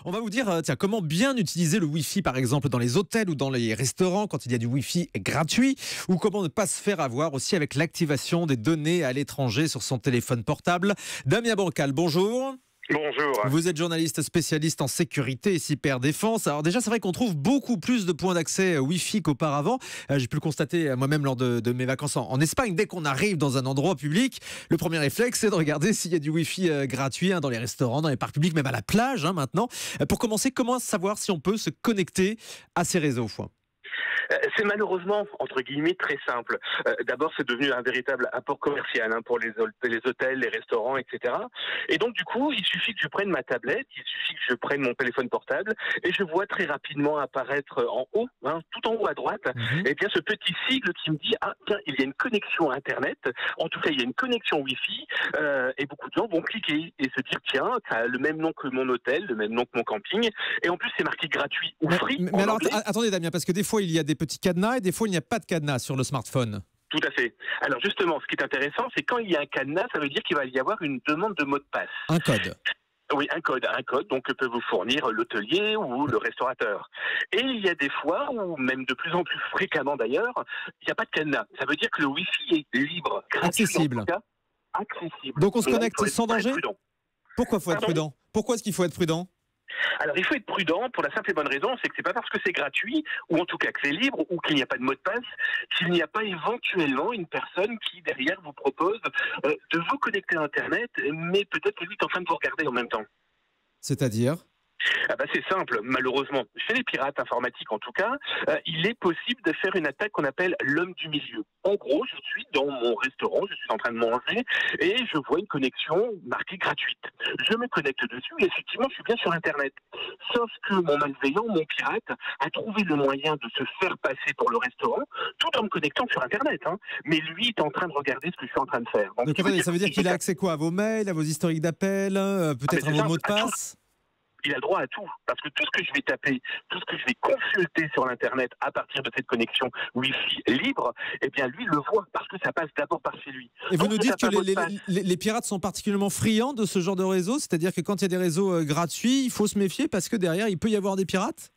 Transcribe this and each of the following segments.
On va vous dire, tiens, comment bien utiliser le Wi-Fi, par exemple, dans les hôtels ou dans les restaurants quand il y a du Wi-Fi gratuit, ou comment ne pas se faire avoir aussi avec l'activation des données à l'étranger sur son téléphone portable. Damien Bancal, bonjour. Bonjour. Vous êtes journaliste spécialiste en sécurité et cyberdéfense. Alors déjà, c'est vrai qu'on trouve beaucoup plus de points d'accès Wi-Fi qu'auparavant. J'ai pu le constater moi-même lors de mes vacances en Espagne. Dès qu'on arrive dans un endroit public, le premier réflexe, c'est de regarder s'il y a du Wi-Fi gratuit dans les restaurants, dans les parcs publics, même à la plage maintenant. Pour commencer, comment savoir si on peut se connecter à ces réseaux ? C'est malheureusement, entre guillemets, très simple. D'abord, c'est devenu un véritable apport commercial pour les hôtels, les restaurants, etc. Et donc, du coup, il suffit que je prenne ma tablette, il suffit que je prenne mon téléphone portable, et je vois très rapidement apparaître en haut, tout en haut à droite, eh bien, ce petit sigle qui me dit « Ah, tiens, il y a une connexion Internet. En tout cas, il y a une connexion Wi-Fi. » Et beaucoup de gens vont cliquer et se dire « Tiens, ça a le même nom que mon hôtel, le même nom que mon camping. » Et en plus, c'est marqué gratuit ou free. Mais alors, attendez Damien, parce que des fois, il y a des petits cadenas et des fois, il n'y a pas de cadenas sur le smartphone. Tout à fait. Alors justement, ce qui est intéressant, c'est quand il y a un cadenas, ça veut dire qu'il va y avoir une demande de mot de passe. Un code. Oui, un code, donc que peut vous fournir l'hôtelier ou le restaurateur. Et il y a des fois, ou même de plus en plus fréquemment d'ailleurs, il n'y a pas de cadenas. Ça veut dire que le Wi-Fi est libre, gratuit, accessible. En tout cas, accessible. Donc on se connecte sans danger ? Pourquoi faut être Pardon ? prudent ? Pourquoi est-ce qu'il faut être prudent ? Alors, il faut être prudent pour la simple et bonne raison, c'est que c'est pas parce que c'est gratuit, ou en tout cas que c'est libre, ou qu'il n'y a pas de mot de passe, qu'il n'y a pas éventuellement une personne qui, derrière, vous propose de vous connecter à Internet, mais peut-être que lui est en train de vous regarder en même temps. C'est-à-dire ? C'est simple, malheureusement. Chez les pirates informatiques, en tout cas, il est possible de faire une attaque qu'on appelle l'homme du milieu. En gros, je suis dans mon restaurant, je suis en train de manger, et je vois une connexion marquée gratuite. Je me connecte dessus, et effectivement, je suis bien sur Internet. Sauf que mon malveillant, mon pirate, a trouvé le moyen de se faire passer pour le restaurant, tout en me connectant sur Internet. Mais lui est en train de regarder ce que je suis en train de faire. Donc ça veut dire qu'il a accès quoi ? À vos mails, à vos historiques d'appels, peut-être à vos mots de passe ? Il a le droit à tout, parce que tout ce que je vais taper, tout ce que je vais consulter sur l'Internet à partir de cette connexion Wi-Fi libre, eh bien lui le voit, parce que ça passe d'abord par chez lui. Et vous nous dites que les pirates sont particulièrement friands de ce genre de réseau, c'est-à-dire que quand il y a des réseaux gratuits, il faut se méfier parce que derrière, il peut y avoir des pirates ?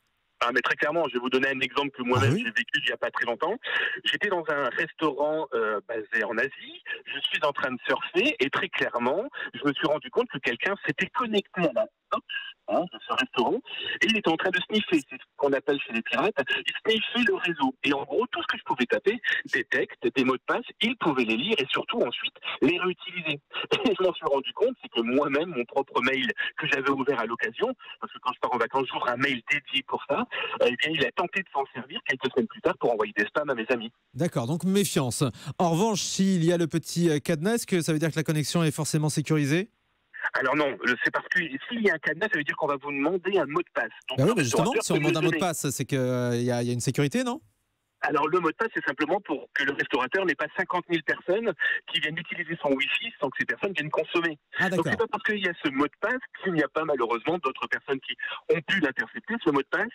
Mais très clairement, je vais vous donner un exemple que moi-même j'ai vécu il n'y a pas très longtemps. J'étais dans un restaurant basé en Asie, je suis en train de surfer et très clairement, je me suis rendu compte que quelqu'un s'était connecté à la box de ce restaurant et il était en train de sniffer, c'est ce qu'on appelle chez les pirates, il sniffait le réseau. Et en gros, tout ce que je pouvais taper, des textes, des mots de passe, il pouvait les lire et surtout ensuite les réutiliser. Et je m'en suis rendu compte, c'est que moi-même, mon propre mail que j'avais ouvert à l'occasion, parce que quand je pars en vacances, j'ouvre un mail dédié pour ça, eh bien, il a tenté de s'en servir quelques semaines plus tard pour envoyer des spams à mes amis. D'accord, donc méfiance. En revanche, s'il y a le petit cadenas, est-ce que ça veut dire que la connexion est forcément sécurisée ? Alors non, c'est parce que s'il y a un cadenas, ça veut dire qu'on va vous demander un mot de passe. Donc, oui, mais justement, si on demande un mot de passe, c'est qu'il y a une sécurité, non ? Alors le mot de passe, c'est simplement pour que le restaurateur n'ait pas 50 000 personnes qui viennent utiliser son Wi-Fi sans que ces personnes viennent consommer. Donc c'est pas parce qu'il y a ce mot de passe qu'il n'y a pas malheureusement d'autres personnes qui ont pu l'intercepter, ce mot de passe.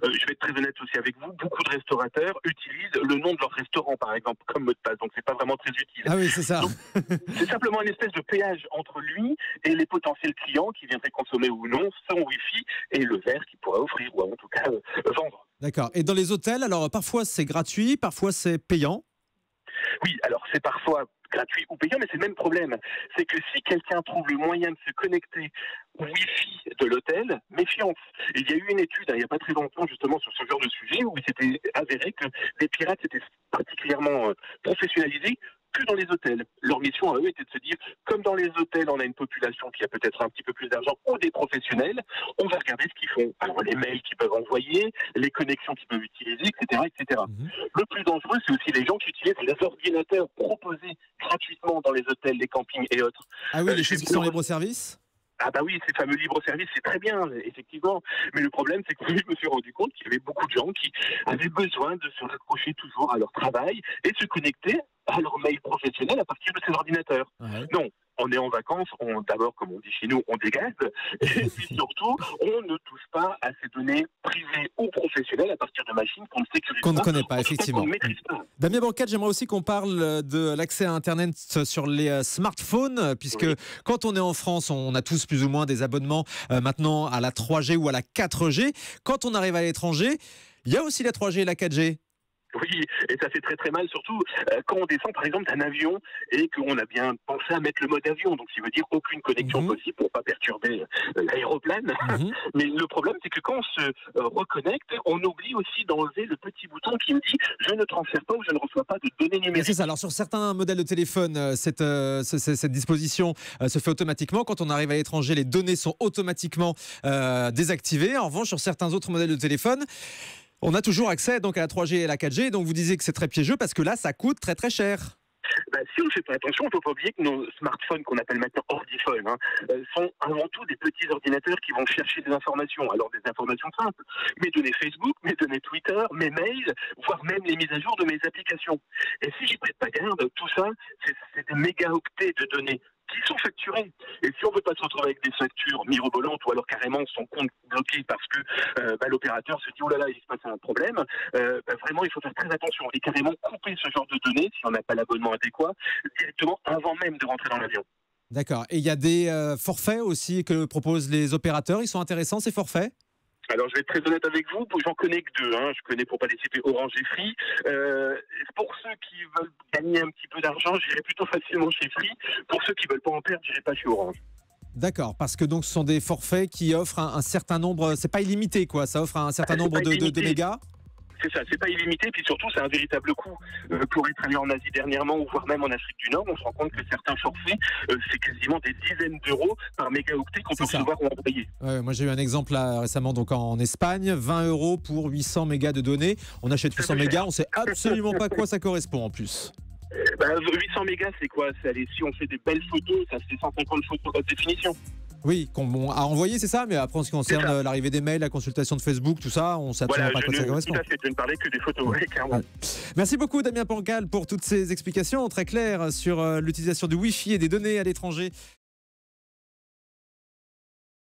Je vais être très honnête aussi avec vous, beaucoup de restaurateurs utilisent le nom de leur restaurant par exemple comme mot de passe, donc c'est pas vraiment très utile. Ah oui, c'est ça. Donc, c'est simplement une espèce de péage entre lui et les potentiels clients qui viendraient consommer ou non son Wi-Fi et le verre qu'il pourrait offrir ou en tout cas vendre. D'accord. Et dans les hôtels, alors parfois c'est gratuit, parfois c'est payant. Oui, alors c'est parfois gratuit ou payant, mais c'est le même problème. C'est que si quelqu'un trouve le moyen de se connecter au Wi-Fi de l'hôtel, méfiance. Il y a eu une étude il n'y a pas très longtemps justement sur ce genre de sujet où il s'était avéré que les pirates étaient particulièrement professionnalisés que dans les hôtels. Leur mission à eux était de se dire, comme dans les hôtels, on a une population qui a peut-être un petit peu plus d'argent ou des professionnels, on va regarder ce qu'ils font. Alors les mails qu'ils peuvent envoyer, les connexions qu'ils peuvent utiliser, etc., etc. Le plus dangereux, c'est aussi les gens qui utilisent les ordinateurs proposés gratuitement dans les hôtels, les campings et autres. Ah oui, les choses qui sont libre-service ? Oui, ces fameux libres-services, c'est très bien, effectivement. Mais le problème, c'est que je me suis rendu compte qu'il y avait beaucoup de gens qui avaient besoin de se raccrocher toujours à leur travail et se connecter à leur mail professionnel à partir de ces ordinateurs. Non, on est en vacances, d'abord, comme on dit chez nous, on dégage, et puis surtout, on ne touche pas à ces données privées ou professionnelles à partir de machines qu'on ne sécurise Qu'on ne pas, connaît pas, effectivement. qu'on ne maîtrise pas. Damien Bancal, j'aimerais aussi qu'on parle de l'accès à Internet sur les smartphones, puisque Oui. quand on est en France, on a tous plus ou moins des abonnements maintenant à la 3G ou à la 4G. Quand on arrive à l'étranger, il y a aussi la 3G et la 4G. Oui, et ça fait très très mal, surtout quand on descend par exemple d'un avion et qu'on a bien pensé à mettre le mode avion, donc ça veut dire aucune connexion possible pour pas perturber l'aéroplane. Mhm. Mais le problème, c'est que quand on se reconnecte, on oublie aussi d'enlever le petit bouton qui me dit je ne transfère pas ou je ne reçois pas de données Mais numériques. c'est ça. Alors sur certains modèles de téléphone, cette disposition se fait automatiquement. Quand on arrive à l'étranger, les données sont automatiquement désactivées. En revanche, sur certains autres modèles de téléphone, on a toujours accès donc à la 3G et à la 4G. Donc vous disiez que c'est très piégeux parce que là, ça coûte très très cher. Si on ne fait pas attention, il ne faut pas oublier que nos smartphones, qu'on appelle maintenant ordiphones, sont avant tout des petits ordinateurs qui vont chercher des informations. Alors des informations simples, mes données Facebook, mes données Twitter, mes mails, voire même les mises à jour de mes applications. Et si j'y prête pas garde, tout ça, c'est des mégaoctets de données qui sont facturés. Et si on ne veut pas se retrouver avec des factures mirobolantes ou alors carrément son compte bloqué parce que l'opérateur se dit oh là là, il se passe un problème, vraiment il faut faire très attention et carrément couper ce genre de données si on n'a pas l'abonnement adéquat directement avant même de rentrer dans l'avion. D'accord. Et il y a des forfaits aussi que proposent les opérateurs. Ils sont intéressants ces forfaits? Alors, je vais être très honnête avec vous, j'en connais que deux. Je connais, pour pas les citer, Orange et Free. Pour ceux qui veulent gagner un petit peu d'argent, j'irai plutôt facilement chez Free. Pour ceux qui veulent pas en perdre, j'irai pas chez Orange. D'accord, parce que donc ce sont des forfaits qui offrent un certain nombre, c'est pas illimité quoi, ça offre un certain nombre de mégas. C'est ça, c'est pas illimité, puis surtout c'est un véritable coût. Pour être allé en Asie dernièrement, ou voire même en Afrique du Nord, on se rend compte que certains forfaits, c'est quasiment des dizaines d'euros par mégaoctet qu'on peut recevoir ou envoyer. Moi j'ai eu un exemple là, récemment donc en Espagne, 20 € pour 800 mégas de données. On achète 800 mégas, on sait absolument pas à quoi ça correspond en plus. 800 mégas, c'est quoi? Si on fait des belles photos, ça fait 150 photos haute définition. Oui, qu'on a envoyé, c'est ça, mais après en ce qui concerne l'arrivée des mails, la consultation de Facebook, tout ça, on ne sait absolument pas à quoi ça correspond. Tout à fait, je ne parlais que des photos, oui, clairement. Merci beaucoup Damien Bancal pour toutes ces explications très claires sur l'utilisation du Wi-Fi et des données à l'étranger.